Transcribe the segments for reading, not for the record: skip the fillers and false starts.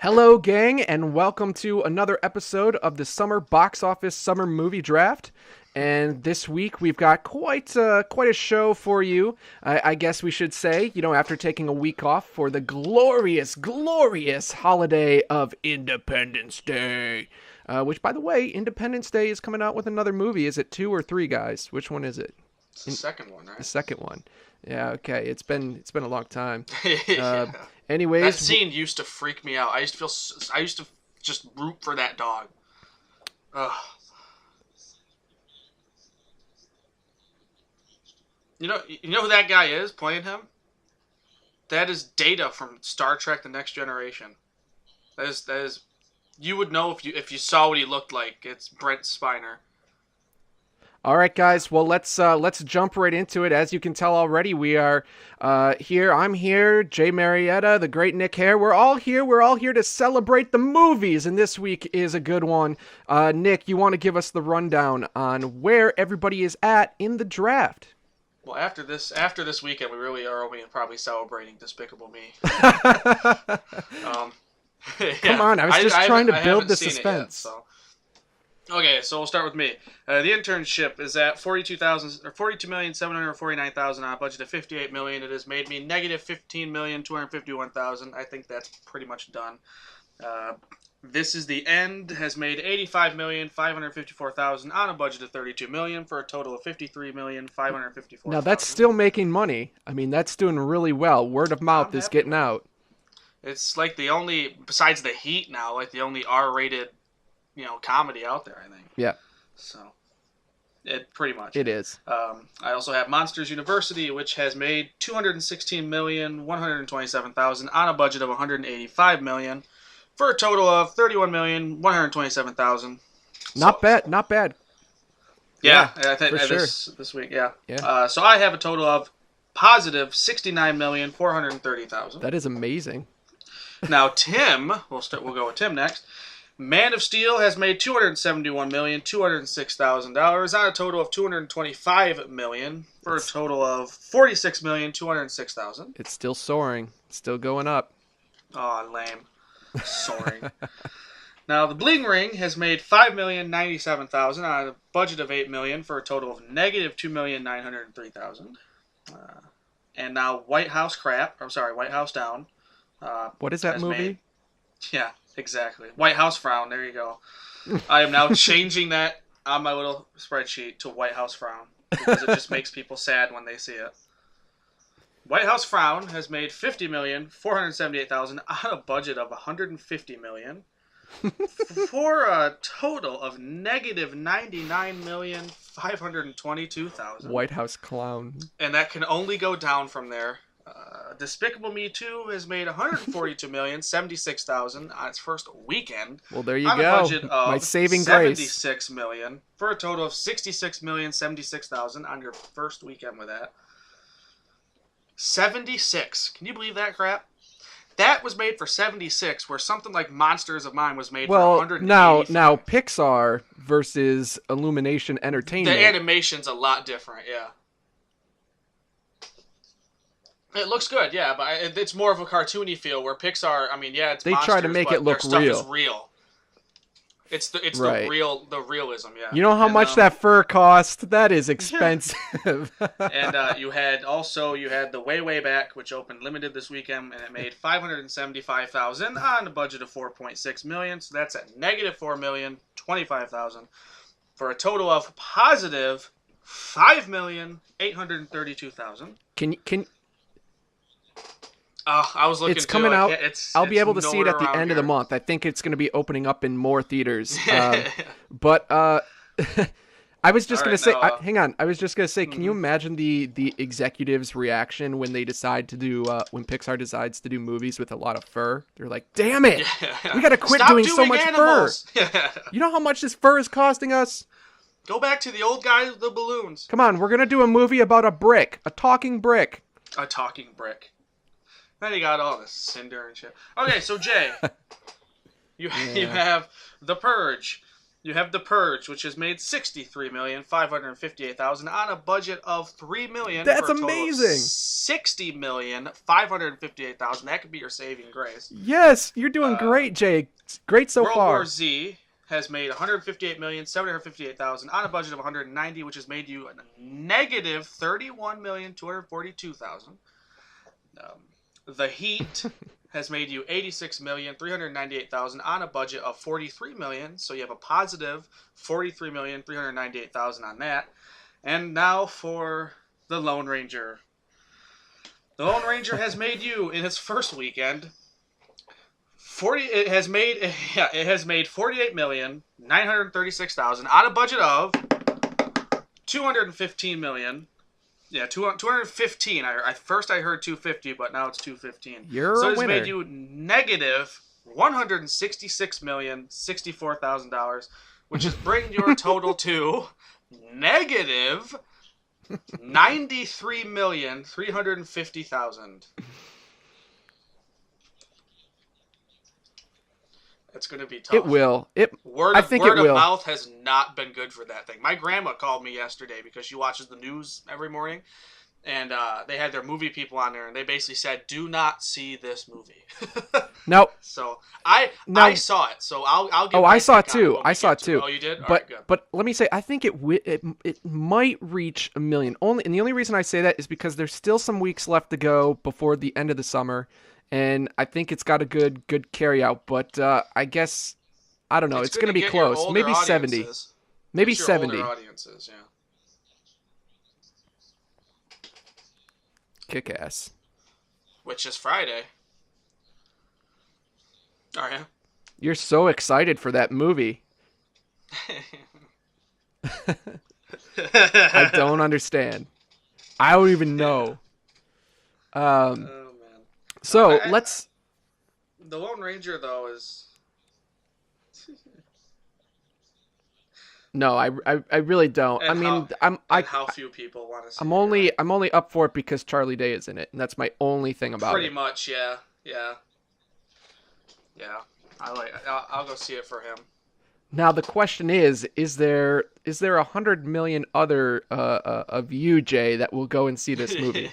Hello, gang, and welcome to another episode of the Summer Box Office Summer Movie Draft. And this week we've got quite a show for you. I guess we should say, after taking a week off for the glorious holiday of Independence Day. Which, by the way, Independence Day is coming out with another movie. Is it 2 or 3, guys? Which one is it? It's the second one, right? The second one. Yeah. Okay. It's been a long time. Yeah. Anyways, that scene used to freak me out. I used to just root for that dog. Ugh. You know who that guy is playing him? That is Data from Star Trek: The Next Generation. That is. You would know if you saw what he looked like. It's Brent Spiner. All right, guys. Well, let's jump right into it. As you can tell already, we are here. I'm here. Jay Marietta, the great Nick Hare. We're all here. We're all here to celebrate the movies, and this week is a good one. Nick, you want to give us the rundown on where everybody is at in the draft? Well, after this weekend, we really are only probably celebrating Despicable Me. Come on, I was just trying to build the suspense. Okay, so we'll start with me. The internship is at $42,749,000 on a budget of $58 million. It has made me negative $15,251,000. I think that's pretty much done. This is the End has made $85,554,000 on a budget of $32 million for a total of $53,554,000. Now that's still making money. I mean, that's doing really well. Word of mouth is getting out. It's like the only, besides The Heat now, like the only R-rated comedy out there, I think. Yeah. So, it pretty much. It is. I also have Monsters University, which has made $216,127,000 on a budget of $185 million for a total of $31,127,000. Not bad. Yeah, I think for sure. this week, yeah. Yeah. So I have a total of positive $69,430,000. That is amazing. Now Tim, we'll go with Tim next. Man of Steel has made $271,206,000 on a total of $225 million for a total of $46,206,000. It's still soaring. It's still going up. Oh, lame. Soaring. Now, The Bling Ring has made $5,097,000 on a budget of $8 million for a total of negative $2,903,000. And now White House Down. What is that movie? Yeah. Exactly. White House Frown. There you go. I am now changing that on my little spreadsheet to White House Frown because it just makes people sad when they see it. White House Frown has made $50,478,000 on a budget of $150 million for a total of negative $99,522,000. White House Clown. And that can only go down from there. Despicable Me 2 has made $142,076,000 on its first weekend. Well, there you on go. A budget of my saving grace. $76 million for a total of $66,076,000 on your first weekend with that. 76. Can you believe that crap? That was made for 76, where something like Monsters of Mine was made for 185. Now Pixar versus Illumination Entertainment. The animation's a lot different, yeah. It looks good, yeah, but it's more of a cartoony feel. Where Pixar, it's they monsters, try to make but it look their real. Stuff is real. It's right. the realism, yeah. You know how much that fur cost? That is expensive. And you had the Way Back, which opened limited this weekend, and it made $575,000 on a budget of $4.6 million. So that's at negative $4,025,000 for a total of positive $5,832,000. Can I was looking. It's coming out. I'll be able to see it at the end of the here. month. I think it's going to be opening up in more theaters. But I was just going to say, hang on. I was just going to say, can you imagine the executives' reaction when they decide to do when Pixar decides to do movies with a lot of fur? They're like, "Damn it, we got to quit Stop doing so much animals. fur." You know how much this fur is costing us? Go back to the old guy with the balloons. Come on, we're going to do a movie about a brick, a talking brick. A talking brick. Then you got all the cinder and shit. Okay, so Jay, you have The Purge. You have The Purge, which has made $63,558,000 on a budget of $3 million That's for a total amazing. of $60,558,000. That could be your saving grace. Yes, you're doing great, Jay. Great so World far. War Z has made $158,758,000 on a budget of $190, which has made you a negative $31,242,000. The Heat has made you $86,398,000 on a budget of $43 million, so you have a positive $43,398,000 on that. And now for the Lone Ranger. The Lone Ranger has made you in its first weekend. It has made $48,936,000 on a budget of $215 million. Yeah, 215. First I heard 250, but now it's 215. You're so a it's winner. made you negative $166,064,000, which is bringing your total to negative $93,350,000. It's going to be tough. It will. Word of mouth has not been good for that thing. My grandma called me yesterday because she watches the news every morning, and they had their movie people on there, and they basically said, "Do not see this movie." No. So I saw it. So I'll give. Oh, I saw it too. I saw it too. Oh, you did? But all right, good. But let me say, I think it might reach 1 million. And the only reason I say that is because there's still some weeks left to go before the end of the summer. And I think it's got a good carry out, but I guess I don't know. It's going to be close. Maybe 70. Maybe 70. Older audiences, yeah. Kick ass. Which is Friday. Are you? You're so excited for that movie. I don't understand. I don't even know. So let's. The Lone Ranger, though, is. No, I really don't. How few people want to see it. I'm only up for it because Charlie Day is in it, and that's my only thing about Pretty it. much, yeah. I'll go see it for him. Now the question is there 100 million other of you, Jay, that will go and see this movie?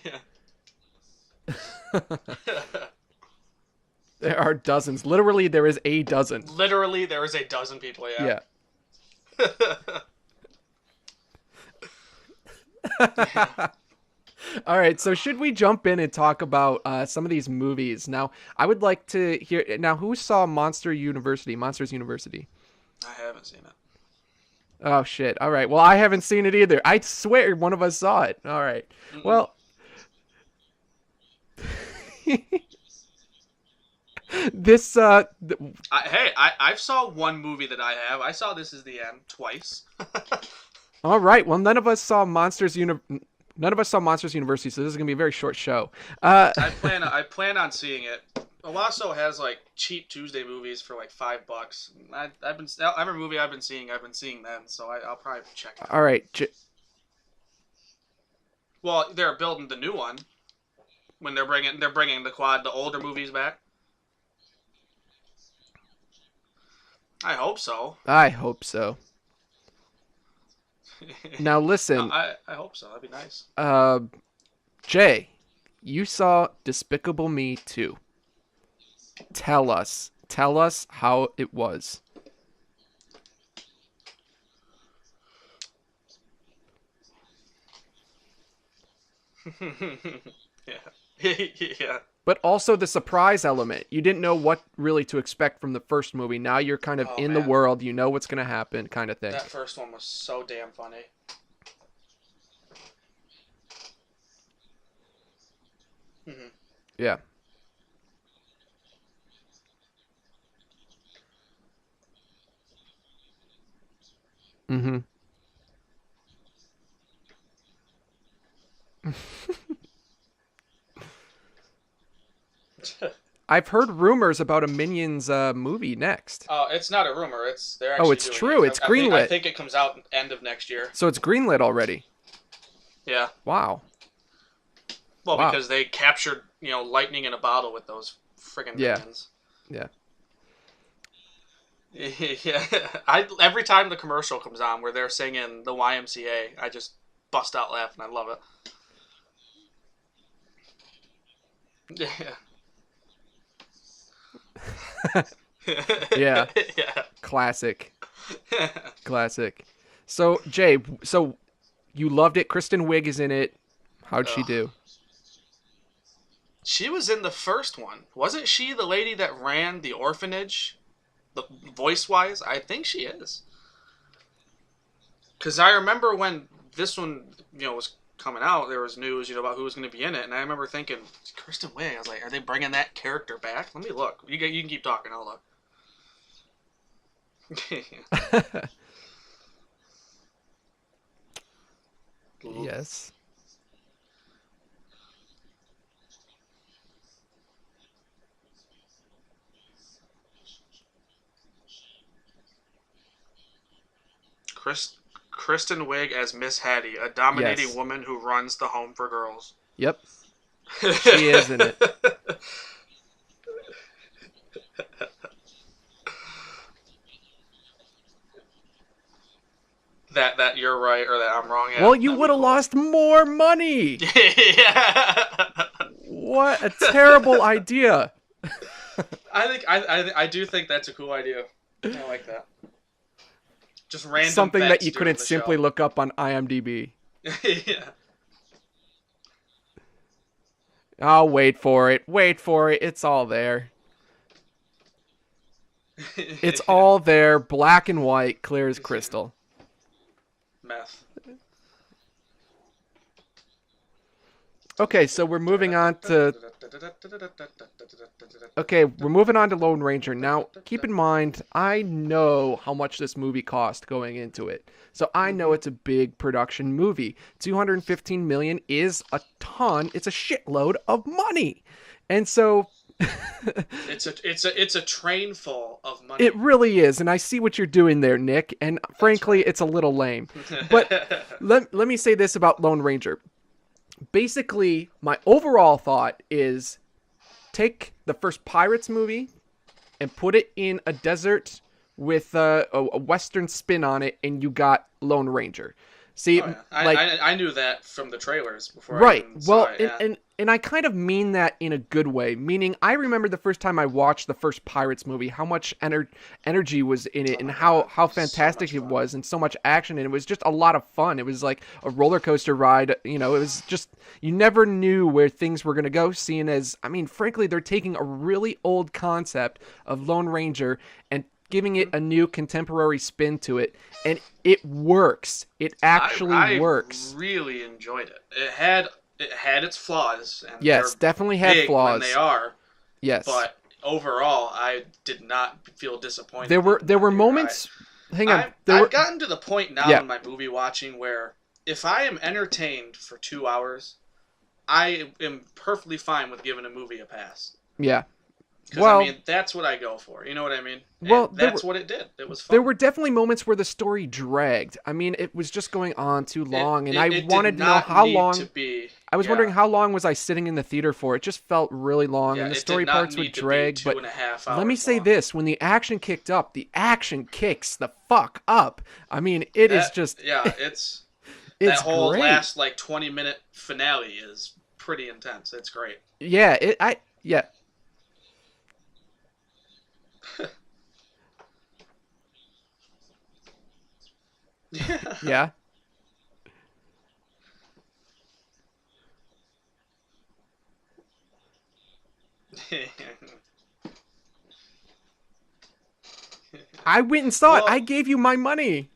There are dozens. Literally, there is a dozen. Literally, there is a dozen people. Yeah. All right. So, should we jump in and talk about some of these movies? Now, I would like to hear. Now, who saw Monsters University? I haven't seen it. Oh shit! All right. Well, I haven't seen it either. I swear one of us saw it. All right. Mm-mm. Well. This I saw one movie that I have. I saw This Is the End twice. All right. Well, none of us saw Monsters University, so this is gonna be a very short show. I plan on seeing it. Owasso has like cheap Tuesday movies for like $5. Every movie I've been seeing then, so I'll probably check it out. All right. Well, they're building the new one when they're bringing the older movies back. I hope so. Now listen. I hope so. That'd be nice. Jay, you saw Despicable Me 2. Tell us how it was. Yeah. But also the surprise element. You didn't know what really to expect from the first movie. Now you're kind of the world. You know what's going to happen, kind of thing. That first one was so damn funny. Mm-hmm. Yeah. Mm-hmm. I've heard rumors about a Minions movie next. Oh, it's not a rumor. They're actually it's true. It's greenlit. I think it comes out end of next year. So it's greenlit already. Yeah. Wow. Well, because they captured, lightning in a bottle with those friggin' Minions. Yeah. Yeah, every time the commercial comes on where they're singing the YMCA, I just bust out laughing. I love it. Yeah, Yeah. classic, classic. So Jay, so you loved it. Kristen Wiig is in it. How'd she Ugh. do? She was in the first one. Wasn't she the lady that ran the orphanage? The voice wise, I think she is. Because I remember when this one, was coming out, there was news, about who was going to be in it, and I remember thinking, Kristen Wiig. I was like, are they bringing that character back? Let me look. You can keep talking. I'll look. Yes. Kristen Wiig as Miss Hattie, a dominating Yes. woman who runs the home for girls. Yep. She is in it. That you're right or that I'm wrong. Yeah, Well, you that'd be would have cool. lost more money. Yeah. What a terrible idea. I do think that's a cool idea. I like that. Just random Something that vets you doing couldn't the simply show. look up on IMDb. Yeah. Oh, wait for it. Wait for it. It's all there. It's all there, black and white, clear as crystal. Meth. Okay, so we're moving on to Lone Ranger. Now, keep in mind, I know how much this movie cost going into it. So I know it's a big production movie. 215 million is a ton. It's a shitload of money. And so It's a train full of money. it really is, and I see what you're doing there, Nick, and frankly, it's a little lame. But let me say this about Lone Ranger. Basically, my overall thought is take the first Pirates movie and put it in a desert with a Western spin on it, and you got Lone Ranger. See, Oh, yeah. like, I knew that from the trailers before. I right. even saw Well, it, yeah. and I kind of mean that in a good way. Meaning, I remember the first time I watched the first Pirates movie, how much energy was in it, Oh and my how God, how so fantastic much it fun. was, and so much action, and it was just a lot of fun. It was like a roller coaster ride. You know, it was just you never knew where things were gonna go. Seeing as, I mean, frankly, they're taking a really old concept of Lone Ranger and giving it a new contemporary spin to it, and it works. It actually I works. really enjoyed it. It had its flaws, and Yes, they're definitely had big flaws. when they are. Yes. But overall, I did not feel disappointed. There were leaving that here. moments. Hang on. I've gotten to the point now Yeah. in my movie watching where if I am entertained for 2 hours, I am perfectly fine with giving a movie a pass. Yeah. Because Well, I mean, that's what I go for. You know what I mean? Well, And that's what it did. It was fun. there were definitely moments where the story dragged. I mean, it was just going on too long, and I it wanted did to know not how need long. To be, I was yeah. wondering how long was I sitting in the theater for? It just felt really long, Yeah, and the it story did not parts would need to be drag. two But and a half let me hours say long. this: when the action kicked up, the action kicks the fuck up. I mean, it is just Yeah, it's it's that whole great. last like 20-minute finale is pretty intense. It's great. Yeah, yeah. Yeah. I went and saw it. Well, I gave you my money.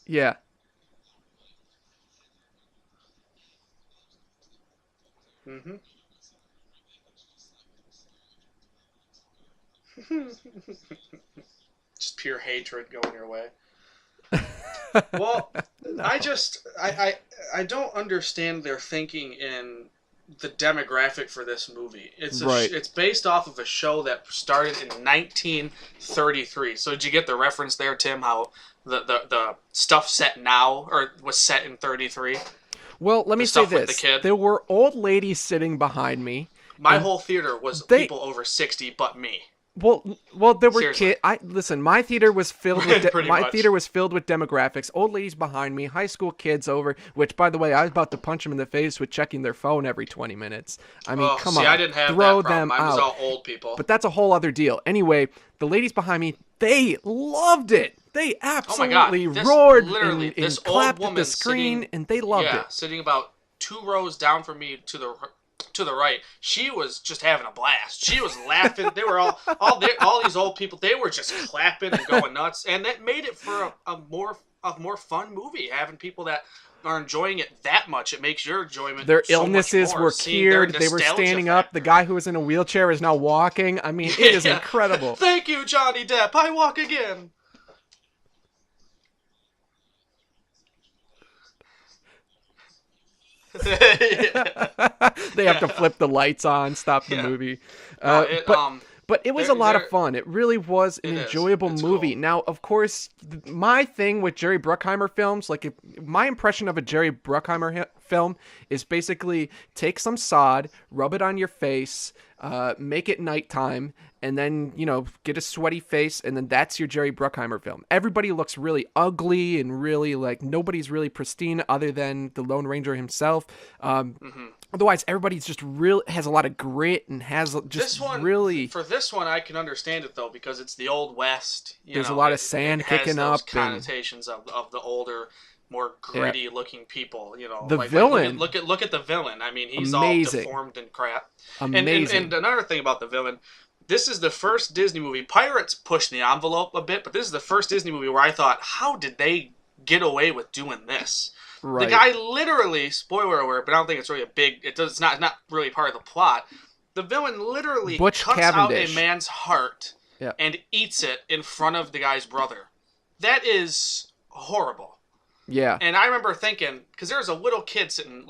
Yeah. hmm just pure hatred going your way. Well, No. I don't understand their thinking in the demographic for this movie. Right. It's based off of a show that started in 1933. So did you get the reference there, Tim? How the stuff set now or was set in 33? Well, let me say stuff with this. the kid? There were old ladies sitting behind me, My whole theater was people over 60, but me. Well, there were Seriously. kids. Listen. My theater was filled with Pretty my much. theater was filled with demographics. Old ladies behind me, high school kids over. Which, by the way, I was about to punch them in the face with checking their phone every 20 minutes. I mean, come on, I didn't have throw that problem. them Mine was out. all old people. But that's a whole other deal. Anyway, the ladies behind me, they loved it. They absolutely roared and clapped at the screen, and they loved it. Sitting about 2 rows down from me to the right, she was just having a blast. She was laughing. They were all these old people. They were just clapping and going nuts, and that made it for a more fun movie. Having people that are enjoying it that much, it makes your enjoyment. Their so illnesses much more. were Seeing cured. their They were standing nostalgia up. The guy who was in a wheelchair is now walking. I mean, it is incredible. Thank you, Johnny Depp. I walk again. They have to flip the lights on, stop the movie. But it was a lot of fun. It really was an enjoyable movie. Cool. Now, of course, my thing with Jerry Bruckheimer films, like my impression of a Jerry Bruckheimer film is basically take some sod, rub it on your face, make it nighttime, and then, get a sweaty face, and then that's your Jerry Bruckheimer film. Everybody looks really ugly and really, nobody's really pristine other than the Lone Ranger himself. Otherwise, everybody's just has a lot of grit and has just really... For this one, I can understand it, though, because it's the Old West. There's a lot of sand kicking up. Connotations of the older, more gritty-looking people. The villain. Look at the villain. I mean, he's amazing. all deformed and crap. Amazing. And another thing about the villain, this is the first Disney movie. Pirates pushed the envelope a bit, but this is the first Disney movie where I thought, how did they get away with doing this? Right. The guy literally, spoiler alert, but I don't think it's really it's not really part of the plot. The villain literally cuts out a man's heart and eats it in front of the guy's brother. That is horrible. Yeah. And I remember thinking, because there's a little kid sitting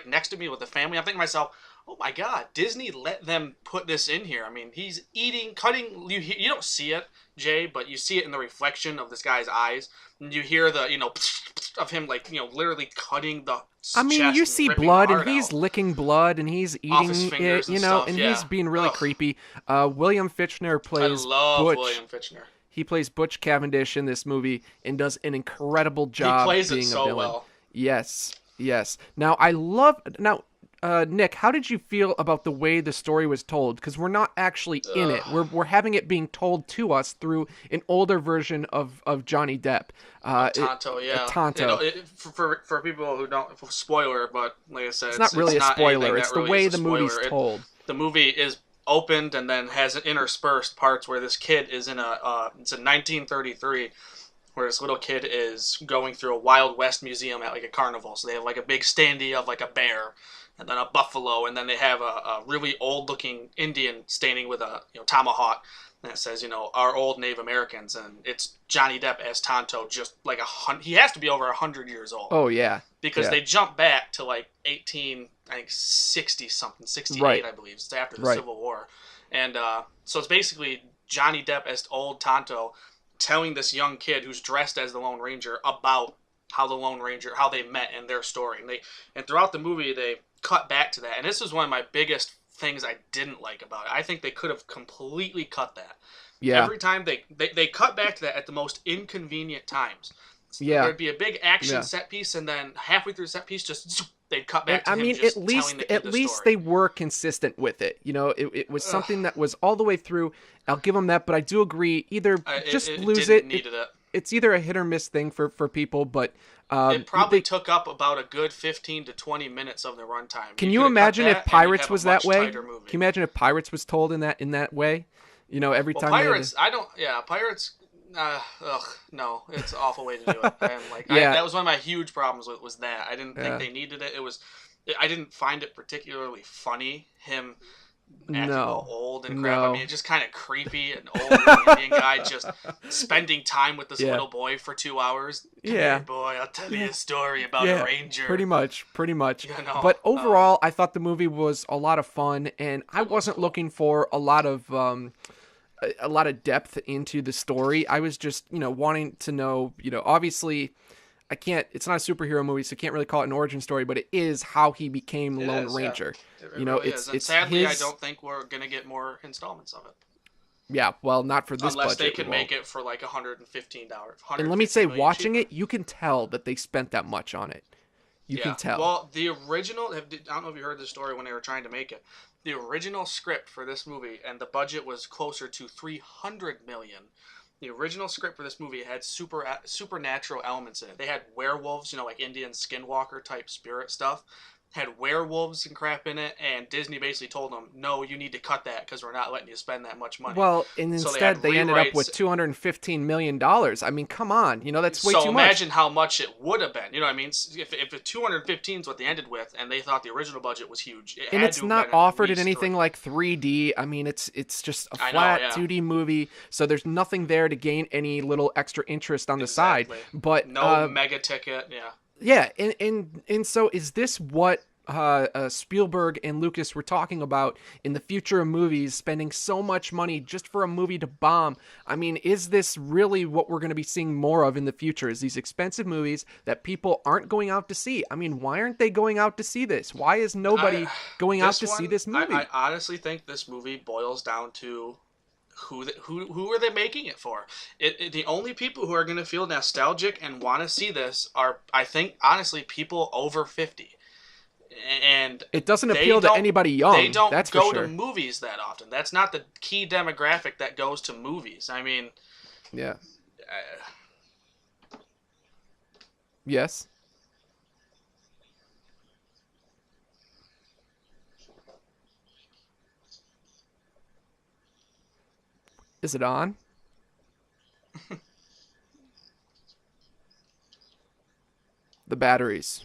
next to me with the family, I'm thinking to myself, oh my God, Disney let them put this in here. I mean, he's cutting, you don't see it, Jay, but you see it in the reflection of this guy's eyes. And you hear the, of him, literally cutting the I mean, you see blood, and he's licking blood, and he's eating it, and he's being really creepy. William Fichtner plays Butch. I love William Fichtner. He plays Butch Cavendish in this movie and does an incredible job being a villain. He plays it so well. Yes. Now, Nick, how did you feel about the way the story was told? Because we're not actually in it. We're having it being told to us through an older version of Johnny Depp. Tonto. For people who don't, spoiler, but like I said, it's not really a spoiler. It's the way the movie's told. The movie is opened and then has interspersed parts where this kid is in it's in 1933, where this little kid is going through a Wild West museum at a carnival. So they have a big standee of a bear, and then a buffalo, and then they have a really old-looking Indian standing with a tomahawk, and it says, our old Native Americans, and it's Johnny Depp as Tonto, just he has to be over 100 years old. Oh, yeah. Because they jump back to 60-something, 68, right. I believe. It's after the Civil War. And so it's basically Johnny Depp as old Tonto telling this young kid who's dressed as the Lone Ranger about how they met and their story. And throughout the movie, they cut back to that. And this is one of my biggest things I didn't like about it. I think they could have completely cut that. Yeah. Every time they cut back to that at the most inconvenient times. Yeah. There'd be a big action set piece, and then halfway through the set piece, they'd cut back to him just telling the kid the story. They were consistent with it. It was something that was all the way through. I'll give them that, but I do agree. Either lose it. It's either a hit or miss thing for people, but it probably took up about a good 15 to 20 minutes of the runtime. Can you imagine if Pirates was that way? Can you imagine if Pirates was told in that way? Every time. Pirates. Pirates. No, it's an awful way to do it. That was one of my huge problems was that I didn't think they needed it. I didn't find it particularly funny. Him acting all old and crap. I mean, it's just kind of creepy. An old Indian guy just spending time with this little boy for 2 hours. Come here, boy, I'll tell you a story about a ranger. Pretty much. But overall, I thought the movie was a lot of fun, and I wasn't looking for a lot of depth into the story. I was just, wanting to know, obviously, I can't. It's not a superhero movie, so I can't really call it an origin story. But it is how he became It Lone is, yeah. Ranger. It You know, really is. And it's sadly, I his. don't think we're gonna get more installments of it. Yeah, well, not for this Unless budget. they we can won't. make it for like $115. And let me say, $150 million watching cheaper. it, you can tell that they spent that much on it. You can Yeah. tell. Well, the original, I don't know if you heard the story when they were trying to make it. The original script for this movie, and the budget was closer to $300 million. The original script for this movie had supernatural elements in it. They had werewolves, like Indian skinwalker type spirit stuff. Had werewolves and crap in it, and Disney basically told them, no, you need to cut that because we're not letting you spend that much money. Well, and So they had instead they ended up rewrites. with $215 million. I mean, come on, that's way So too imagine much. how much it would have been. You know what I mean? If 215 is what they ended with, and they thought the original budget was huge, it And had it's to have not been at offered in least anything three. like 3D. I mean, it's just a I know, flat yeah. 2D movie, so there's nothing there to gain any little extra interest on the side. Exactly. But No mega ticket. Yeah. yeah, and so is this what Spielberg and Lucas were talking about in the future of movies, spending so much money just for a movie to bomb? I mean, is this really what we're going to be seeing more of in the future? Is these expensive movies that people aren't going out to see? I mean, why aren't they going out to see this? Why is nobody going out to see this movie? I honestly think this movie boils down to who are they making it for? The only people who are going to feel nostalgic and want to see this are, I think, honestly, people over 50. And It doesn't appeal to anybody young. They don't that's go for sure. to movies that often. That's not the key demographic that goes to movies. I mean, Yeah. uh, Yes. Is it on? The batteries.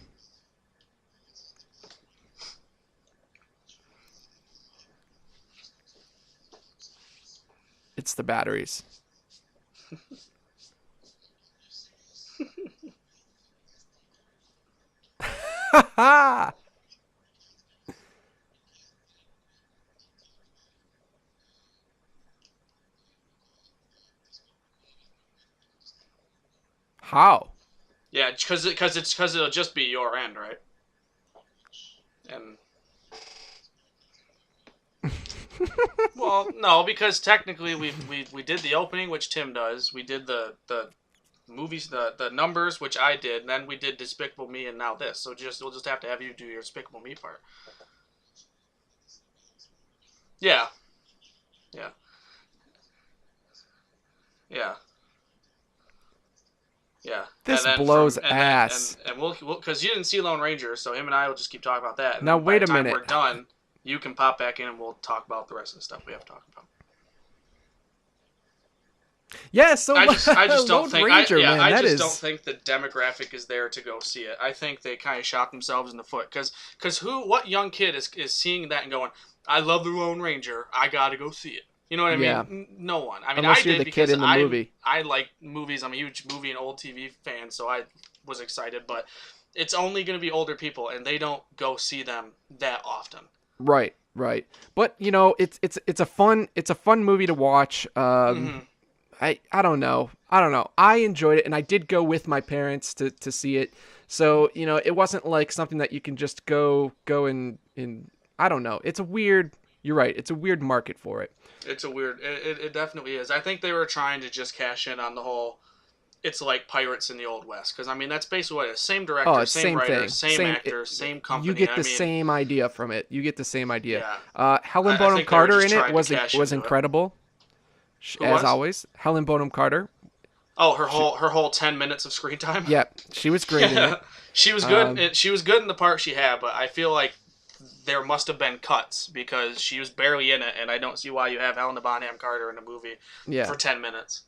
It's the batteries. Ha ha! How? yeah, because it'll just be your end, right? And well, no, because technically we did the opening, which Tim does. We did the movies, the numbers, which I did. And then we did Despicable Me, and now this. So we'll just have to have you do your Despicable Me part. Yeah, yeah, yeah, yeah. This and then blows and then, ass. and we'll because you didn't see Lone Ranger, so him and I will just keep talking about that. And Now, then by wait the a time minute. we're done, you can pop back in and we'll talk about the rest of the stuff we have to talk about. Yeah, so I just don't Lone think Ranger, man, I that just is don't think the demographic is there to go see it. I think they kind of shot themselves in the foot because what young kid is seeing that and going, I love the Lone Ranger, I gotta go see it. You know what I Yeah. mean? No one. I mean, Unless I you're did the because kid in the movie. I like movies. I'm a huge movie and old TV fan, so I was excited. But it's only going to be older people, and they don't go see them that often. Right, right. But it's a fun movie to watch. Mm-hmm. I don't know. I enjoyed it, and I did go with my parents to see it. So it wasn't like something that you can just go and I don't know. It's a weird. You're right. It's a weird market for it. It's a weird. It definitely is. I think they were trying to just cash in on the whole. It's like Pirates in the Old West, because I mean that's basically what it is. Same director, Oh, it's same writer, thing. same actor, same company. You get the I mean, same idea from it. You get the same idea. Yeah. Helen I Bonham think they were Carter just in it trying to cash was into it. incredible, Who as was? always. Helen Bonham Carter. Oh, her whole 10 minutes of screen time. Yeah, she was great in it. She was good. She was good in the part she had, but I feel like there must have been cuts because she was barely in it, and I don't see why you have Helena Bonham Carter in a movie for 10 minutes.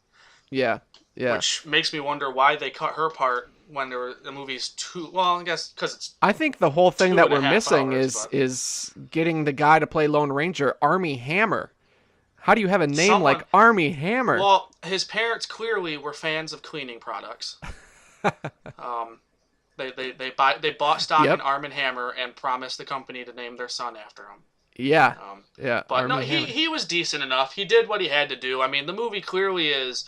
Yeah. Which makes me wonder why they cut her part when the movie's too. Well, I guess because it's. I think the whole thing that 2.5 we're missing hours, is getting the guy to play Lone Ranger, Army Hammer. How do you have a name like Army Hammer? Well, his parents clearly were fans of cleaning products. They bought stock in Arm & Hammer and promised the company to name their son after him. Yeah. But Arm no, & Hammer. he was decent enough. He did what he had to do. I mean, the movie clearly is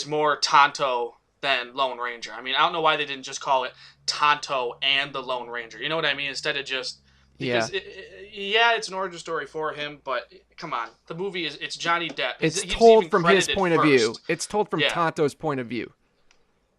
more Tonto than Lone Ranger. I mean, I don't know why they didn't just call it Tonto and the Lone Ranger. You know what I mean? Instead of just because it's an origin story for him, but come on, the movie it's Johnny Depp. It's He's told even from his credited point of first. view. It's told from Tonto's point of view.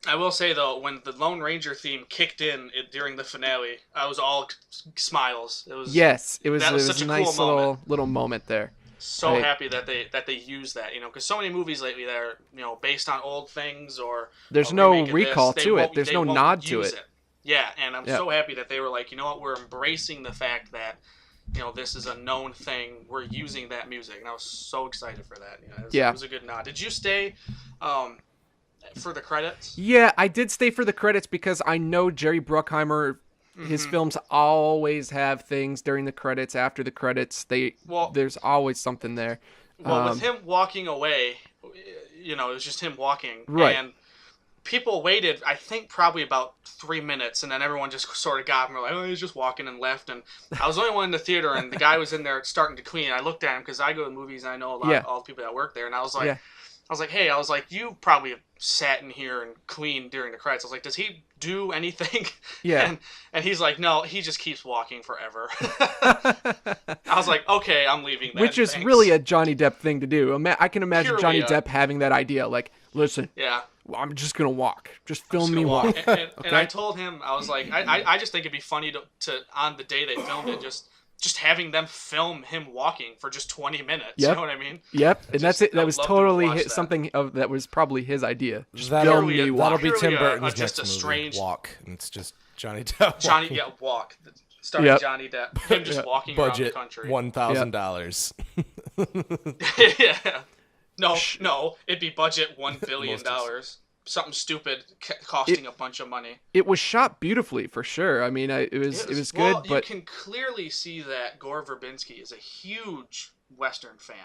I will say though, when the Lone Ranger theme kicked in during the finale, I was all smiles. It was it was such a a nice cool little moment there. So happy that they use that, because so many movies lately that are based on old things or there's no recall to it. There's no nod to it. Yeah, and I'm so happy that they were like, you know what, we're embracing the fact that this is a known thing. We're using that music, and I was so excited for that. It was a good nod. Did you stay for the credits? Yeah, I did stay for the credits because I know Jerry Bruckheimer. His films always have things during the credits, after the credits. There's always something there. Well, with him walking away, it was just him walking. Right. And people waited, I think, probably about 3 minutes, and then everyone just sort of got him. Like, oh, he's just walking and left. And I was the only one in the theater, and the guy was in there starting to clean. I looked at him because I go to movies, and I know a lot of all the people that work there. And I was like, hey, you probably have sat in here and cleaned during the credits. I was like, does he do anything? Yeah. And he's like, no, he just keeps walking forever. I was like, okay, I'm leaving that. Which is really a Johnny Depp thing to do. I can imagine Johnny Depp having that idea. Like, listen, I'm just going to walk. Just film me walk. And I told him, I was like, I just think it'd be funny to on the day they filmed it, just having them film him walking for just 20 minutes. Yep. You know what I mean? Yep. And that's it. That was totally something that was probably his idea. Just film me walk. That'll be Tim Burton's just next a strange movie. Walk. And it's just Johnny Depp. Walk. Starring Johnny Depp. Him just walking Budget around the country. $1,000. Yeah. No. It'd be budget $1 billion. Something stupid costing a bunch of money. It was shot beautifully, for sure. I mean, it was good, but you can clearly see that Gore Verbinski is a huge Western fan.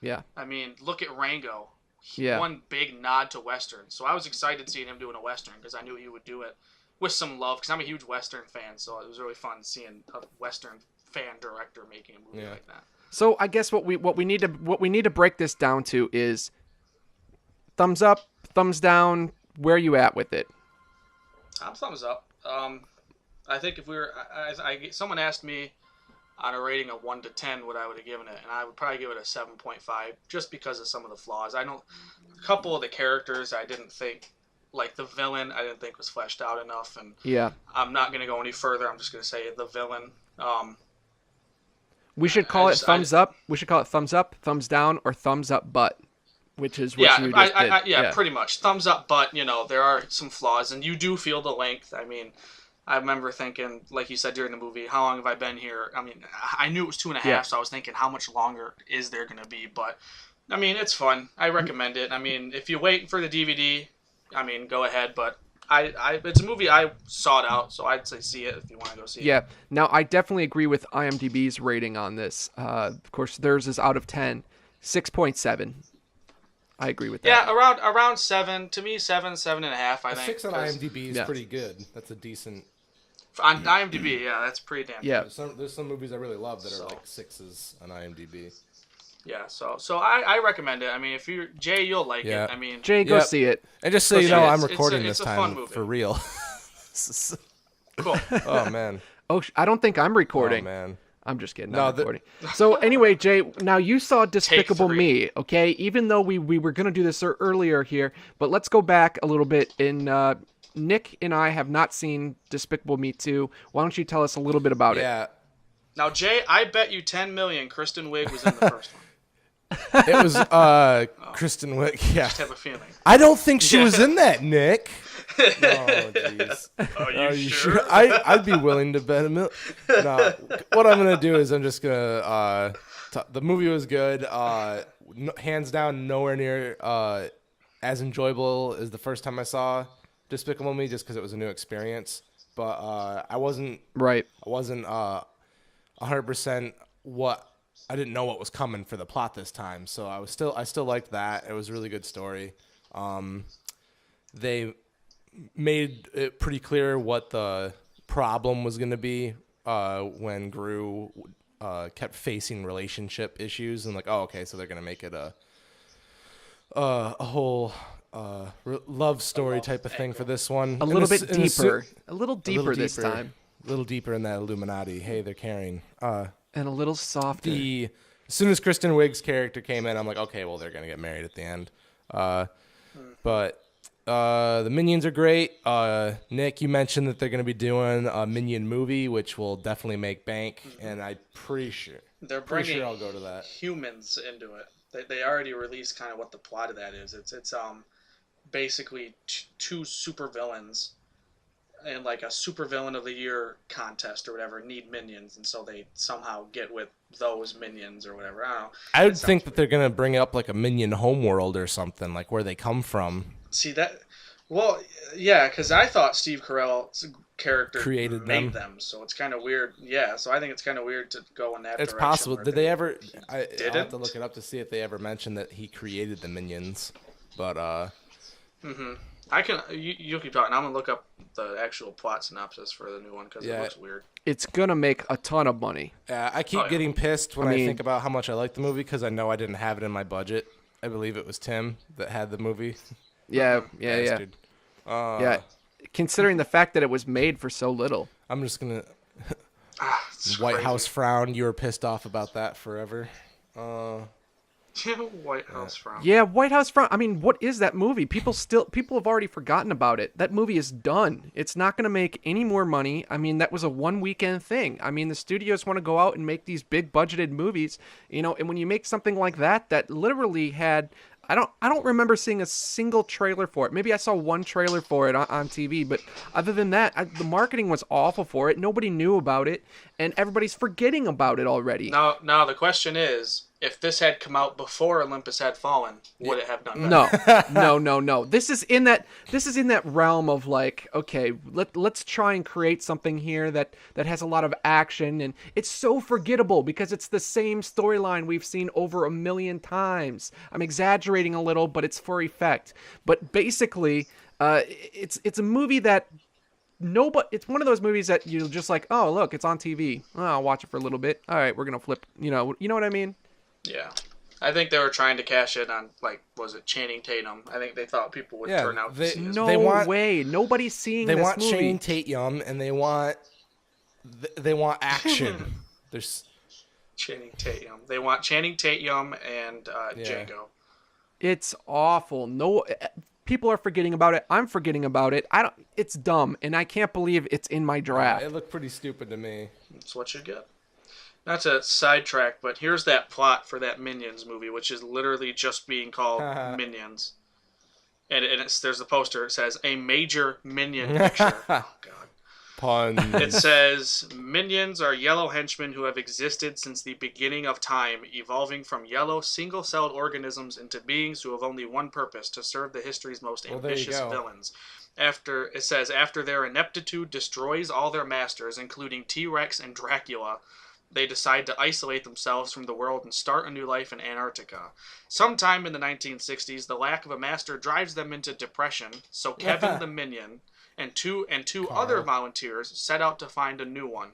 Yeah. I mean, look at Rango. Yeah. One big nod to Western. So I was excited seeing him doing a Western because I knew he would do it with some love because I'm a huge Western fan. So it was really fun seeing a Western fan director making a movie like that. So I guess what we need to break this down to is thumbs up, thumbs down. Where are you at with it? Thumbs up. I think if we were, someone asked me on a rating of 1 to 10 what I would have given it, and I would probably give it a 7.5 just because of some of the flaws. A couple of the characters I didn't think, like the villain, I didn't think was fleshed out enough, and I'm not going to go any further. I'm just going to say the villain. We should call it thumbs up. We should call it thumbs up, thumbs down, or thumbs up butt, which is what you just did. Pretty much. Thumbs up, but, there are some flaws, and you do feel the length. I mean, I remember thinking, like you said during the movie, how long have I been here? I mean, I knew it was 2.5, so I was thinking, how much longer is there going to be? But, I mean, it's fun. I recommend it. I mean, if you're waiting for the DVD, I mean, go ahead, but it's a movie I sought out, so I'd say see it if you want to go see it. Yeah. Now, I definitely agree with IMDb's rating on this. Of course, theirs is out of 10, 6.7. I agree with that. Yeah, around 7. To me, 7.5, I think. 6 on IMDb is pretty good. That's a decent... On IMDb, that's pretty damn good. There's some movies I really love that are like 6s on IMDb. Yeah, so I recommend it. I mean, if you're Jay, you'll like it. I mean, Jay, go see it. And just so you know, I'm recording this time for real. Cool. Oh man. Oh, I don't think I'm recording. Oh man. I'm just kidding. I'm recording. So anyway, Jay, now you saw Despicable Me, okay? Even though we were gonna do this earlier here, but let's go back a little bit. Nick and I have not seen Despicable Me 2. Why don't you tell us a little bit about it? Yeah. Now, Jay, I bet you 10 million Kristen Wiig was in the first one. It was Kristen Wiig. Yeah. I just have a feeling. I don't think she was in that, Nick. Oh, jeez. Are you sure? I'd be willing to bet $1 million. No, what I'm gonna do is I'm just gonna. The movie was good. Hands down, nowhere near as enjoyable as the first time I saw Despicable Me, just because it was a new experience. But I wasn't 100% I didn't know what was coming for the plot this time, so I still liked that. It was a really good story. They made it pretty clear what the problem was going to be when Gru kept facing relationship issues, and like, oh, okay, so they're going to make it a whole love story love type of thing angle. for this one. A little bit deeper. A little deeper this deeper. time. A little deeper in that Illuminati. Hey, they're carrying. And a little softer. As soon as Kristen Wiig's character came in, I'm like, okay, well, they're gonna get married at the end. But the Minions are great. Nick, you mentioned that they're gonna be doing a Minion movie, which will definitely make bank, and I'm pretty sure I'll go to that. Humans into it. They already released kind of what the plot of that is. It's basically two supervillains and like a supervillain of the year contest or whatever need minions, and so they somehow get with those minions or whatever. I don't know. I would think that they're gonna bring up like a Minion homeworld or something, like where they come from. See that? Well, yeah, because I thought Steve Carell's character Created made them, so it's kind of weird. Yeah, so I think it's kind of weird to go in that direction. It's possible. Did they ever? I'll have didn't? to look it up to see if they ever mentioned that he created the Minions. But I can. You keep talking. I'm gonna look up the actual plot synopsis for the new one because it looks weird. It's gonna make a ton of money. I keep getting pissed when I think about how much I like the movie because I know I didn't have it in my budget. I believe it was Tim that had the movie. Yeah. Bastard. Considering the fact that it was made for so little. I'm just gonna White House frown. You were pissed off about that forever. White House frown. Yeah, White House front. I mean, what is that movie? People have already forgotten about it. That movie is done. It's not going to make any more money. I mean, that was a one weekend thing. I mean, the studios want to go out and make these big budgeted movies, and when you make something like that literally had, I don't remember seeing a single trailer for it. Maybe I saw one trailer for it on TV, but other than that, the marketing was awful for it. Nobody knew about it, and everybody's forgetting about it already. Now the question is, if this had come out before Olympus Had Fallen, would it have done better? No. This is in that realm of like, okay, let's try and create something here that has a lot of action, and it's so forgettable because it's the same storyline we've seen over 1,000,000 times. I'm exaggerating a little, but it's for effect. But basically, it's a movie that it's one of those movies that you're just like, oh look, it's on TV. Oh, I'll watch it for a little bit. All right, we're gonna flip. You know what I mean? Yeah. I think they were trying to cash in on, like, was it Channing Tatum? I think they thought people would turn out to see this. No way. Nobody's seeing this movie. They want Channing Tatum, and they want action. There's Channing Tatum. They want Channing Tatum and Django. It's awful. No, people are forgetting about it. I'm forgetting about it. It's dumb, and I can't believe it's in my draft. It looked pretty stupid to me. That's what you get. Not to sidetrack, but here's that plot for that Minions movie, which is literally just being called Minions. And there's the poster. It says, a major Minion picture. Oh, God. Pun. It says, Minions are yellow henchmen who have existed since the beginning of time, evolving from yellow single-celled organisms into beings who have only one purpose, to serve the history's most ambitious villains. After their ineptitude destroys all their masters, including T-Rex and Dracula, they decide to isolate themselves from the world and start a new life in Antarctica. Sometime in the 1960s, the lack of a master drives them into depression, so Kevin the Minion and two other volunteers set out to find a new one.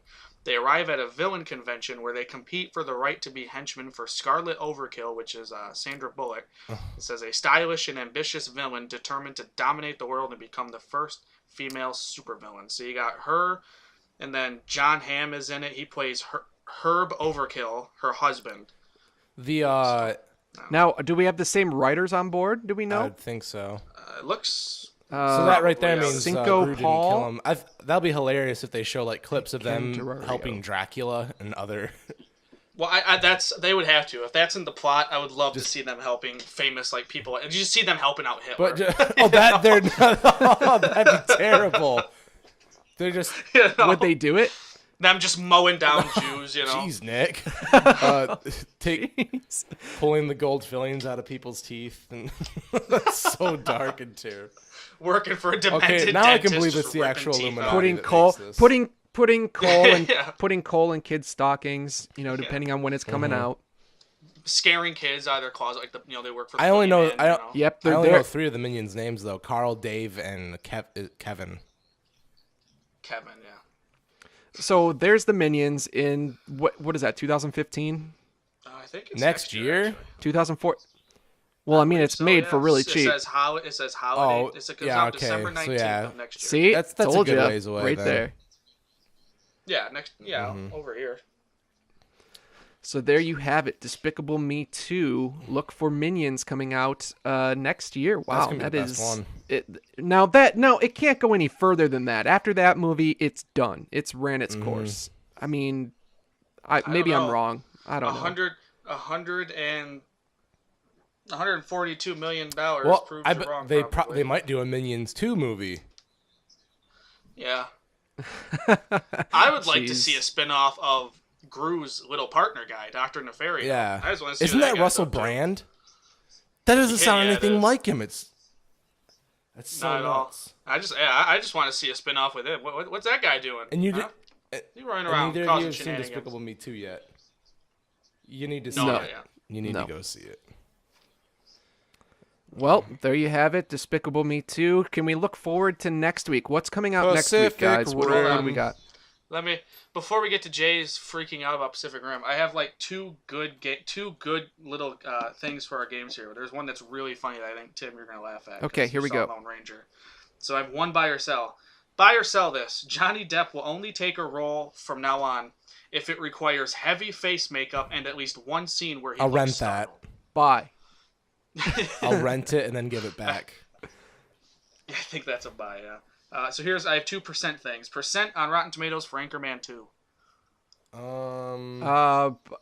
They arrive at a villain convention where they compete for the right to be henchmen for Scarlet Overkill, which is Sandra Bullock. It says, a stylish and ambitious villain determined to dominate the world and become the first female supervillain. So you got her, and then John Hamm is in it. He plays Herb Overkill, her husband. Now, do we have the same writers on board? Do we know? I would think so. It looks. So that right there means Cinco Gru didn't Paul? kill him. That'll be hilarious if they show like clips of them helping Dracula and other. Well, they would have to. If that's in the plot, I would love to see them helping famous like people, and you just see them helping out Hitler. That'd be terrible. They're just. Would they do it? Them just mowing down Jews, Jeez, Nick. Pulling the gold fillings out of people's teeth. And that's so dark and terrible. Working for a demented now I can dentist, believe just it's the ripping actual teeth Illuminati. out. Putting coal in kids' stockings, depending on when it's coming out. Scaring kids out of their closet, like they work for. I only know. Yep, I only know 3 of the Minions' names though: Carl, Dave, and Kevin. Kevin, yeah. So there's the Minions in what is that? 2015. I think it's next year. 2004. Well, I mean, it's made for really It cheap. says holiday. Oh, It comes yeah, out okay. December So, 19th yeah. of next year. See, That's told a good ya, ways away right then. there. Yeah, Mm-hmm. over here. So there you have it. Despicable Me 2. Look for Minions coming out next year. Wow, That's gonna be that the best is one. it. No, it can't go any further than that. After that movie, it's done. It's ran its course. I mean, maybe I'm wrong. I don't know. 142 million dollars Well, proves I you bet wrong. they might do a Minions 2 movie. Yeah. I would like to Jeez. see a spin-off of Gru's little partner guy, Dr. Nefario. Yeah. I just want to see Isn't what that guy's Russell up to. Brand? That doesn't sound Yeah, it anything is. like him. That's so Not at all. nuts. I just want to see a spin-off with him. What's that guy doing? And you huh? did. He's running And around neither of you causing have seen shenanigans. Despicable Me 2 yet. You need to see No, No. not it. yet. You need No. to go see it. Well, there you have it. Despicable Me 2. Can we look forward to next week? What's coming out next week, guys? What do we got? Before we get to Jay's freaking out about Pacific Rim, I have like two good little things for our games here. There's one that's really funny that I think Tim you're gonna laugh at. Okay, 'cause here you we saw go. Lone Ranger. So I have one buy or sell. Buy or sell this. Johnny Depp will only take a role from now on if it requires heavy face makeup and at least one scene where he I'll looks rent startled. Bye. I'll rent it and then give it back. I think that's a buy, yeah. So I have 2% things. Percent on Rotten Tomatoes for Anchorman 2.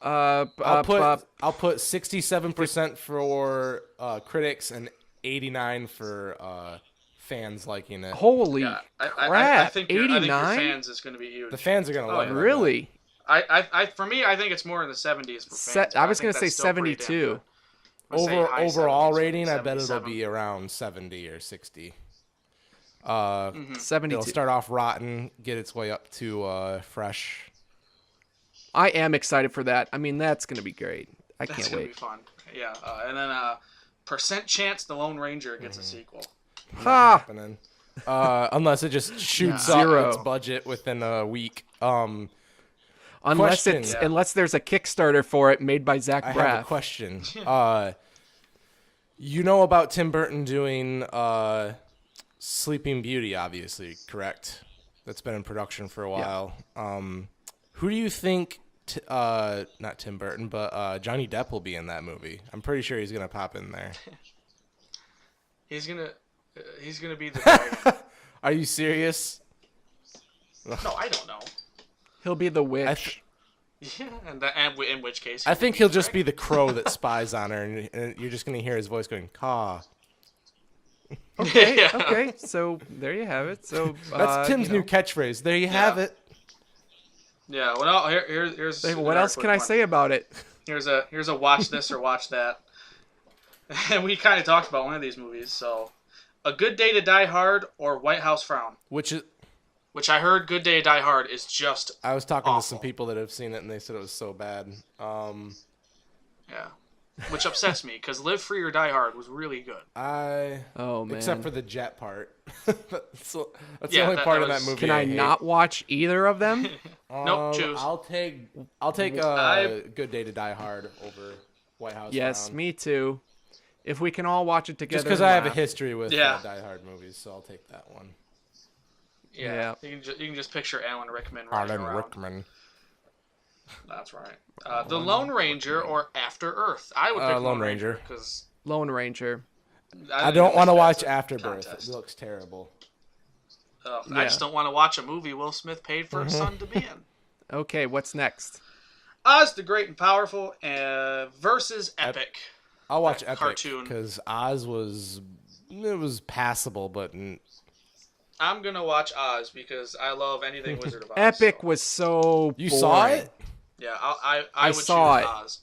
I'll put 67% for critics and 89 for fans liking it. Holy Yeah, I crap! think your 89? fans is going to be huge. The fans are gonna love it. Really? For me, I think it's more in the 70s for fans. I was going going to to say 72. Overall rating, I bet it'll 77. be around 70 or 60. 72. It'll start off rotten, get its way up to fresh. I am excited for that. I mean, that's going to be great. I That's can't going to wait. be fun. Yeah, and then percent chance the Lone Ranger gets a sequel. Ha! Happening. Unless it just shoots Zero. up its budget within a week. Unless Question. unless there's a Kickstarter for it made by Zach I have a Braff. question. You know about Tim Burton doing Sleeping Beauty, obviously, correct? That's been in production for a while. Who do you think, not Tim Burton, but Johnny Depp will be in that movie? I'm pretty sure he's going to pop in there. He's gonna be the dragon. Are you serious? No, I don't know. He'll be the witch. Yeah, and in which case I think he'll just be the crow that spies on her, and you're just going to hear his voice going, caw. Okay, Yeah. okay. So there you have it. So That's Tim's you know, new catchphrase. There you have it. Yeah. Well, here's What another else quick can I one. say about it? Here's a watch this or watch that. And we kind of talked about one of these movies. So, A Good Day to Die Hard or White House Frown, Which I heard Good Day to Die Hard is just I was talking to some awful. people that have seen it, and they said it was so bad. Yeah. Which upsets me because Live Free or Die Hard was really good. Oh man. Except for the jet part. that's the Yeah, only that part of that was- movie. Can I hate. not watch either of them? Nope, choose. I'll take I- Good Day to Die Hard over White House. Yes, Down. me too. If we can all watch it together. Just because and I have a laugh. history with Yeah. Die Hard movies, so I'll take that one. Yeah. You can just picture Alan Rickman running Alan around. Rickman. That's right. The Lone Ranger or After Earth. I would pick Lone Ranger. because Lone Ranger. I don't want to watch Afterbirth. It looks terrible. I Yeah. just don't want to watch a movie Will Smith paid for his son to be in. Okay, what's next? Oz the Great and Powerful versus Epic. I'll watch That Epic cartoon. because Oz was passable, but I'm gonna watch Oz because I love anything Wizard of Oz. Epic so. was so you boring. saw it. Yeah, I would saw choose it. Oz.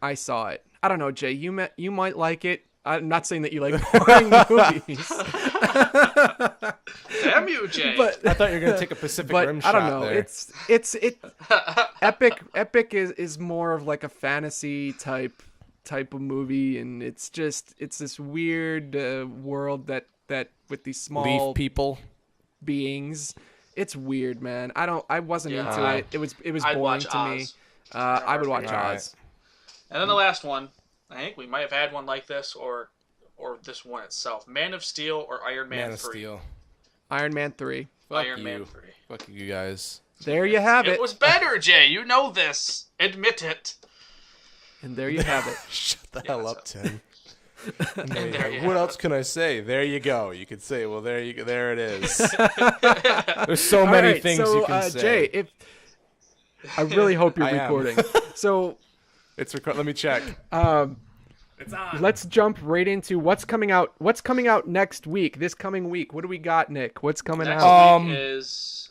I saw it. I don't know, Jay. You might like it. I'm not saying that you like boring movies, Damn you, Jay. but I thought you were gonna take a Pacific Rim I shot don't know. there. It's Epic is more of like a fantasy type of movie, and it's this weird world that with these small Leaf people. beings. It's weird, man. I wasn't into it. It was I'd boring watch to me. Oz. I would watch Alright. Oz. And then the last one, I think we might have had one like this, or this one itself. Man of Steel or Iron Man, Man 3? of Steel. Iron Man 3. Fuck Iron you. Man 3. Fuck you guys. There you have it. It was better, Jay. You know this. Admit it. And there you have it. Shut the hell up, Tim. And there you What have else it. can I say? There you go. You could say, well, there you go. There it is. There's so All many right, things so, you can say. Jay, I really hope you're I am. recording. So It's let me check. It's on. let's jump right into what's coming out. What's coming out next week? This coming week. What do we got, Nick? What's coming Next out? week is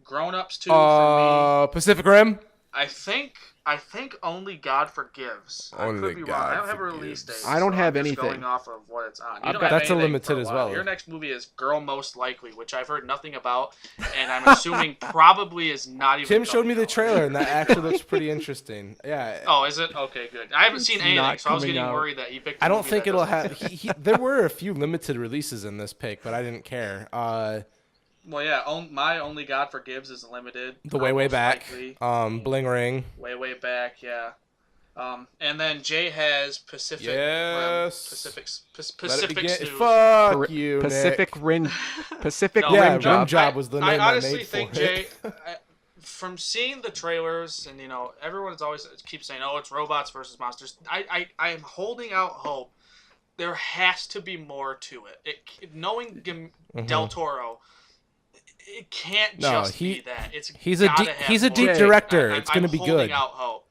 Grown Ups 2 for me. Pacific Rim. I think only God Forgives. I Only could be wrong. God I don't have a release Forgives. date. I don't so have I'm just anything. Going off of what it's on. You I've don't got- have That's a anything limited for a as while. well. Your next movie is Girl Most Likely, which I've heard nothing about, and I'm assuming probably is not even. Tim showed me the coming out. trailer, and that actually looks pretty interesting. Yeah. Oh, is it? Okay, good. I haven't seen anything, not so I was coming getting out. worried that he picked. a I don't movie think that it'll doesn't- have. There were a few limited releases in this pick, but I didn't care. Well, yeah. My Only God Forgives is limited. The way Most back. Likely. Bling Ring. Way back. Yeah. And then Jay has Pacific Rim. Yes. Pacific Let it begin. Snooze. Fuck you, Pacific Nick. Rim. Pacific No, Yeah, Rim Job. Job was the name I I honestly made think, for it. Jay, from seeing the trailers, and everyone's always keeps saying, "Oh, it's robots versus monsters." I am holding out hope. There has to be more to it. Knowing Del Toro, it can't No, just be that. he's a deep more. director. It's gonna be I'm holding good. out hope.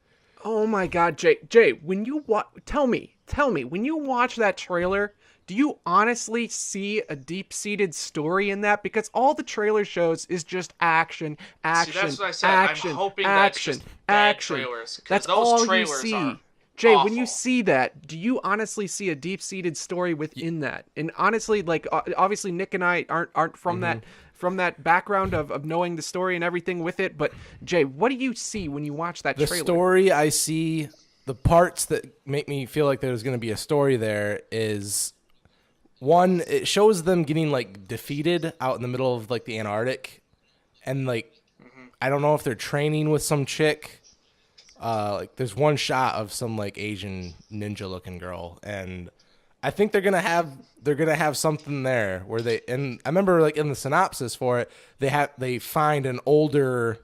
Oh my God, Jay, when you tell me, when you watch that trailer, do you honestly see a deep-seated story in that? Because all the trailer shows is just action, See, that's what I said. action, I'm hoping action, that's just bad action. trailers. 'Cause That's those all you trailers see. are Jay, when you awful. see that, do you honestly see a deep-seated story within that? And honestly, like obviously Nick and I aren't from that background of knowing the story and everything with it. But Jay, what do you see when you watch that The trailer? story I see, the parts that make me feel like there's going to be a story there is one, it shows them getting like defeated out in the middle of like the Antarctic, and like I don't know if they're training with some chick. Like there's one shot of some like Asian ninja looking girl, and I think they're gonna have something there where they, and I remember like in the synopsis for it, they find an older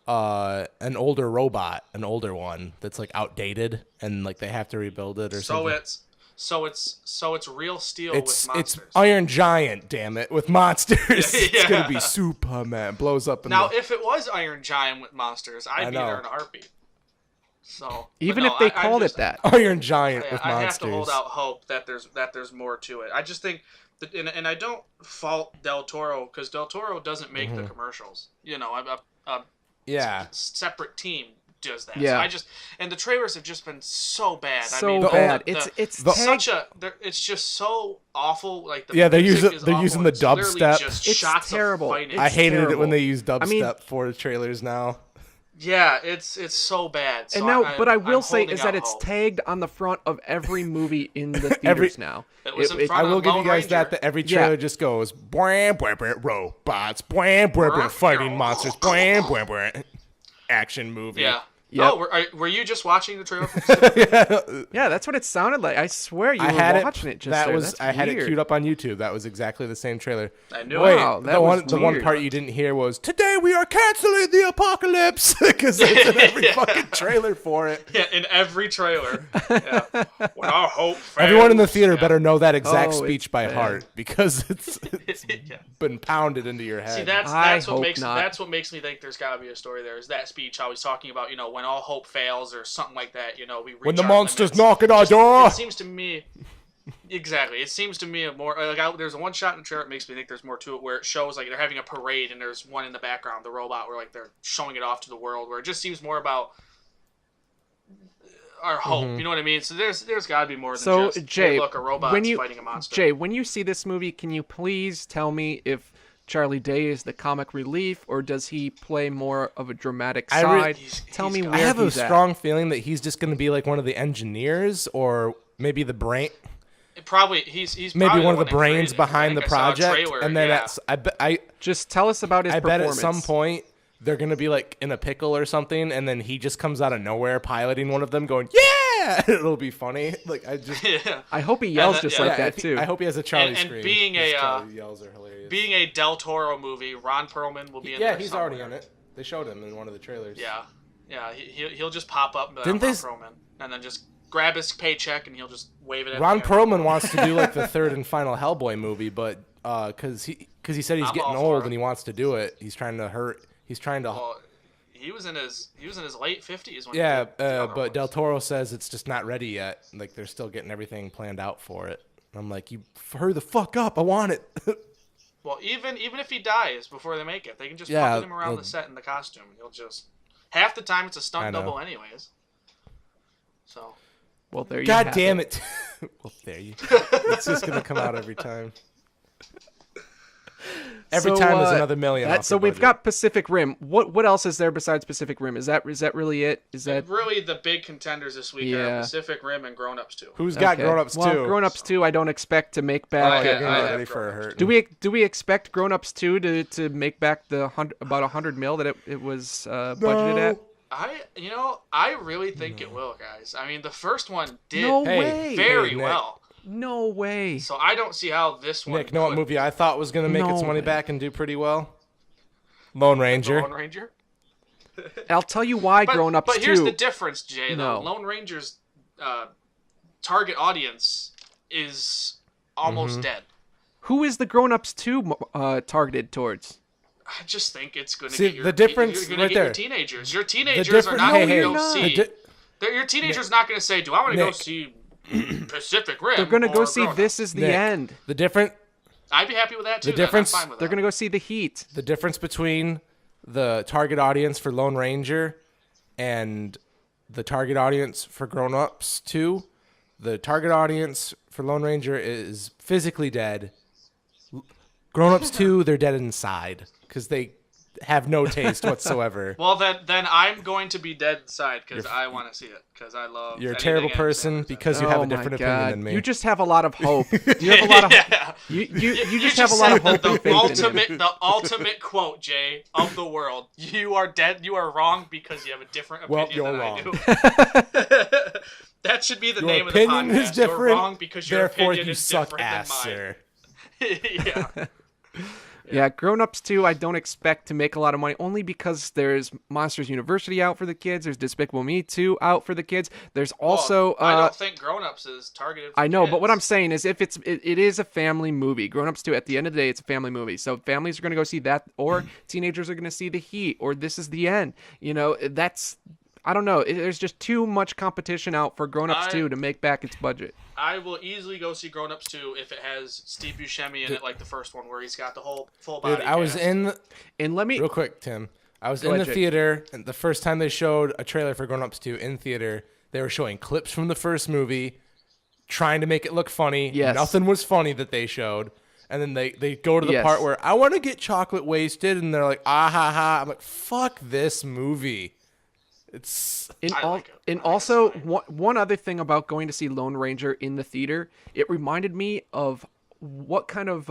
robot, an older one that's like outdated, and like they have to rebuild it or something. So it's real steel It's with monsters. Iron Giant, damn it, with monsters. It's Yeah. gonna be Superman, blows up in Now, the, if it was Iron Giant with monsters, I'd be know. there in a heartbeat. So but Even no, if they I called just- it that. Iron Giant with I have monsters. to hold out hope that there's more to it. I just think that, and I don't fault Del Toro because Del Toro doesn't make the commercials. A Yeah. separate team does that. Yeah. So and the trailers have just been so bad. So I mean, bad. the- It's such a. It's just so awful. Like the Yeah, they're music using- is they're awful. using the It's literally dubstep. just It's shots terrible. Of fighting. I hated it terrible. when they used dubstep mean- for the trailers now. Yeah, it's so bad. So And now, I'm- but I I'm will say holding is that out it's hope. tagged on the front of every movie in the theaters now. It was in front I will give you Lone guys Ranger. that every trailer Yeah. just goes bwah, bwah, bwah, robots, bwah, bwah, bwah, fighting monsters, bwah, bwah, bwah, action movie. Yeah. Yep. Oh, were you just watching the trailer? For Yeah, that's what it sounded like. I swear you I were had watching it just that there. was That's I had it weird. queued up on YouTube. That was exactly the same trailer. I knew Wait, it. Wow, that the was one weird. part you didn't hear was today we are canceling the apocalypse because it's in every fucking trailer for it. Yeah, in every trailer. Yeah. When our hope fails. Everyone in the theater Yeah. better know that exact Oh, speech it's by bad. heart because it's Yeah. been pounded into your head. See, that's I what hope makes not. that's what makes me think there's got to be a story there. Is that speech? How he's talking about when all hope fails or something like that. We reach when the our monsters limits. knock at our door. It seems to me. Exactly. It seems to me more there's a one shot in the trailer that makes me think there's more to it where it shows like they're having a parade and there's one in the background, the robot, where like they're showing it off to the world, where it just seems more about our hope. You know what I mean? So there's got to be more than So just Jay, hey, look, a robot's when you fighting a monster. Jay, when you see this movie, can you please tell me if Charlie Day is the comic relief or does he play more of a dramatic I side? re- Tell he's me got- where I have a he's at. strong feeling that he's just going to be like one of the engineers or maybe the brain. Probably he's Maybe probably one of the that brains created it. behind I the think I saw a project, trailer, and then yeah. I Just tell us about his bet at performance. some point they're gonna be like in a pickle or something, and then he just comes out of nowhere piloting one of them, going, "Yeah!" It'll be funny. Like I hope he yells just like that too. I hope he has a Charlie and scream. being His a Charlie yells are hilarious. being a Del Toro movie, Ron Perlman will be in there. Yeah, he's somewhere. already in it. They showed him in one of the trailers. Yeah. He'll just pop up. Didn't they Ron Perlman, and then just grab his paycheck and he'll just wave it at Ron the camera. Perlman wants to do like the third and final Hellboy movie, but because he said he's I'm getting all for old it. and he wants to do it. He's trying to hurt. He's trying to. Well, he was in his late 50s when Yeah, he did the other but ones. Del Toro says it's just not ready yet. Like they're still getting everything planned out for it. I'm like, you hurry the fuck up! I want it. Well, even if he dies before they make it, they can just Yeah, puppet him around the set in the costume. He'll just half the time it's a I stunt know. double anyways. So Well, there you God have damn it! Well, there you. It's just gonna come out every time. Every So, time is another million. off So the we've budget. got Pacific Rim. What else is there besides Pacific Rim? Is that really it? Is that really the big contenders this week Yeah. are Pacific Rim and Grown Ups 2. Who's got okay. Grown Ups well, too? Grown Ups 2 I don't expect to make Oh, back. yeah, I get have ready for a Grown Ups hurt. Do we expect Grown Ups 2 to make back the about $100 million that it was budgeted at? I really think it will, guys. I mean, the first one did No Hey, way. very Nick. well. No way. So I don't see how this one Nick, know what could. movie I thought was gonna make No its money way. back and do pretty well? Lone Ranger. Lone Ranger? I'll tell you why But, Grown Ups but here's 2. the difference, Jay, though. No. Lone Ranger's target audience is almost Mm-hmm. dead. Who is the Grown Ups 2 targeted towards? I just think it's going to See, get your the difference you're gonna right get your there. teenagers. Your teenagers are difference- not hey, going to hey, go no. see. Your teenagers not going to say, "Do I want to go Nick. see Pacific Rim?" They're going to go or see Grown Ups?" This Is the Nick, End. The different I'd be happy with that too. The difference- I'm fine with They're that. going to go see The Heat. the difference between the target audience for Lone Ranger and the target audience for Grown Ups 2, the target audience for Lone Ranger is physically dead. Grown Ups 2, they're dead inside because they have no taste whatsoever. Well, then I'm going to be dead inside because I want to see it because I love. You're a anything terrible Adam person Sandler's in. because you Oh have a my different God. opinion than me. You just have a lot of hope. You have a lot of Yeah. you just have a lot of said hope and faith in him. the ultimate quote, Jay, of the world. You are dead. You are wrong because you have a different Well, opinion you're than wrong. I do. That should be the Your name of the opinion podcast. is different, You're wrong because your therefore opinion you is suck different ass, than sir. mine. Yeah. Yeah, Grown Ups 2, I don't expect to make a lot of money only because there's Monsters University out for the kids. There's Despicable Me 2 out for the kids. There's also I don't think Grown Ups is targeted for I know, kids. but what I'm saying is if it is a family movie. Grown Ups 2, at the end of the day, it's a family movie. So families are going to go see that, or teenagers are going to see The Heat, or This Is the End. You know, that's, I don't know. There's just too much competition out for Grown Ups 2 to make back its budget. I will easily go see Grown Ups 2 if it has Steve Buscemi in it like the first one where he's got the whole full body Dude, I was cast. in And let me, real quick, Tim. I was Go in ahead, the Jake. theater, and the first time they showed a trailer for Grown Ups 2 in theater, they were showing clips from the first movie, trying to make it look funny. Yes. Nothing was funny that they showed. And then they go to the Yes. part where I want to get chocolate wasted, and they're like, ah ha ha. I'm like, fuck this movie. It's And, I like it. and I think also, it's fine. one other thing about going to see Lone Ranger in the theater, it reminded me of what kind of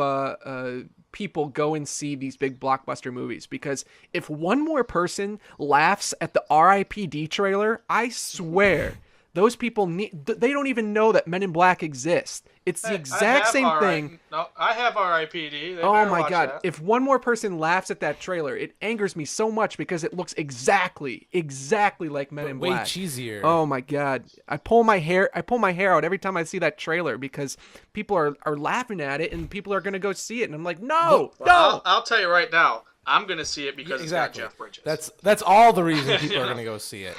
people go and see these big blockbuster movies. Because if one more person laughs at the R.I.P.D. trailer, I swear those people they don't even know that Men in Black exist. It's the Hey, I exact have same R.I. thing. No, I have R.I.P.D. They Oh better my watch god. that. If one more person laughs at that trailer, it angers me so much because it looks exactly like Men in way Black. cheesier. Oh my god. I pull my hair out every time I see that trailer because people are laughing at it and people are going to go see it and I'm like, "No. No." I'll tell you right now, I'm going to see it because exactly. it's got Jeff Bridges. That's all the reason people are gonna go see it.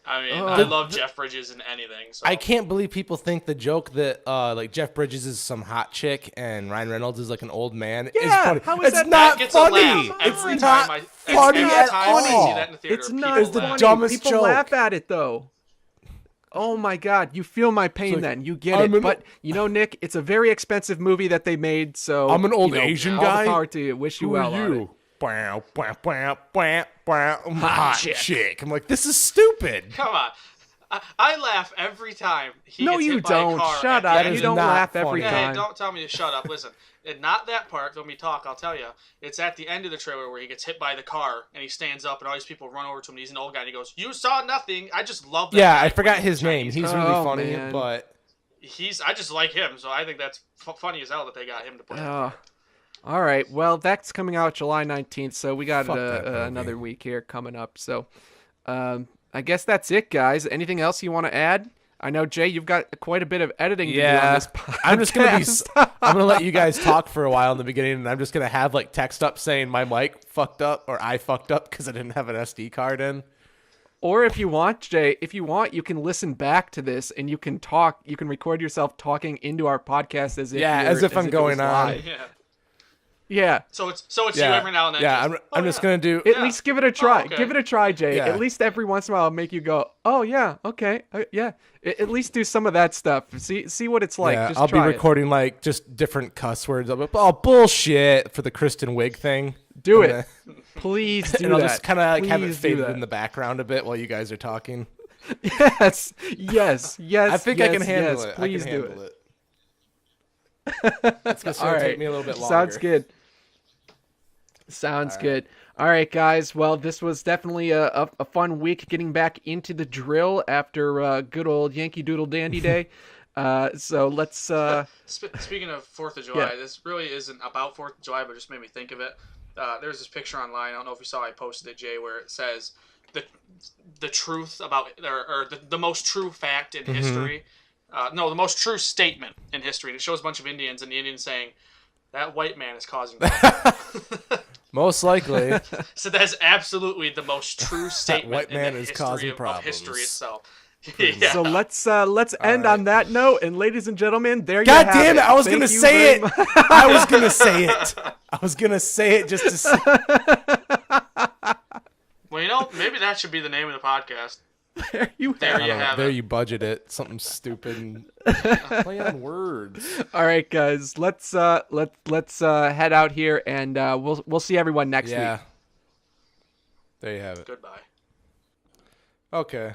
I mean, I love Jeff Bridges in anything. So. I can't believe people think the joke that like Jeff Bridges is some hot chick and Ryan Reynolds is like an old man is Yeah, funny. how is It's that- not That gets a funny. laugh every It's time not I funny every at time I see all. that in the theater. It's people not It's the laugh. funny. dumbest People joke. laugh at it though. Oh my god, you feel my pain like, then. You get I'm it. an- But you know, Nick, it's a very expensive movie that they made, so I'm an old you know, Asian all guy. The power to you. Wish you Who well are on it. you? Bam, bam, bam, bam, bam. Hot chick. I'm like, this is stupid. Come on. I laugh every time he No, gets you hit by don't. a car. Shut at up. the You end. don't not laugh every funny. Hey, time. don't tell me to shut up. Listen, and not that part. Let me talk. I'll tell you. It's at the end of the trailer where he gets hit by the car and he stands up and all these people run over to him. And he's an old guy and he goes, "You saw nothing." I just love that. Yeah, guy I forgot playing his the name. Chinese He's guy. really Oh, funny, man. but I just like him, so I think that's funny as hell that they got him to play. All right. Well, that's coming out July 19th, so we got Fuck that movie. another week here coming up. So I guess that's it, guys. Anything else you want to add? I know, Jay, you've got quite a bit of editing to do on this podcast. I'm just gonna I'm gonna let you guys talk for a while in the beginning, and I'm just gonna have like text up saying my mic fucked up or I fucked up because I didn't have an SD card in. Or if you want, Jay, you can listen back to this and you can talk. You can record yourself talking into our podcast as if I'm going on. live. Yeah. Yeah. So it's you every now and then. Yeah, just, I'm just gonna do. At least give it a try. okay. Give it a try, Jay. Yeah. At least every once in a while, I'll make you go, "Oh yeah, okay, yeah." At least do some of that stuff. See what it's like. Yeah, Just I'll be try it. recording like just different cuss words. I'll be, oh bullshit for the Kristen Wiig thing. Do And it. Please do and I'll that. just kind of like have it Please do faded that. in the background a bit while you guys are talking. Yes. I think I can handle it. Please I can do handle it. It's gonna All right. take me a little bit longer. Sounds good. Sounds good. All right, guys. Well, this was definitely a fun week getting back into the drill after good old Yankee Doodle Dandy Day. So let's. Speaking of 4th of July, Yeah. this really isn't about 4th of July, but just made me think of it. There's this picture online. I don't know if you saw. I posted it, Jay, where it says the truth about or the most true fact in history. No, the most true statement in history. And it shows a bunch of Indians, and the Indians saying that white man is causing problems. Most likely. So that's absolutely the most true statement white man in the is history causing of history problems. itself. Yeah. So let's end on that note. And ladies and gentlemen, there you God have damn it! I was Thank gonna you say very it. much. I was gonna say it. I was gonna say it just to. Say... Well, maybe that should be the name of the podcast. There you There have you it. have There it. you budget it. Something stupid. And... Play on words. All right, guys. Let's head out here, and we'll see everyone next week. Yeah. There you have it. Goodbye. Okay.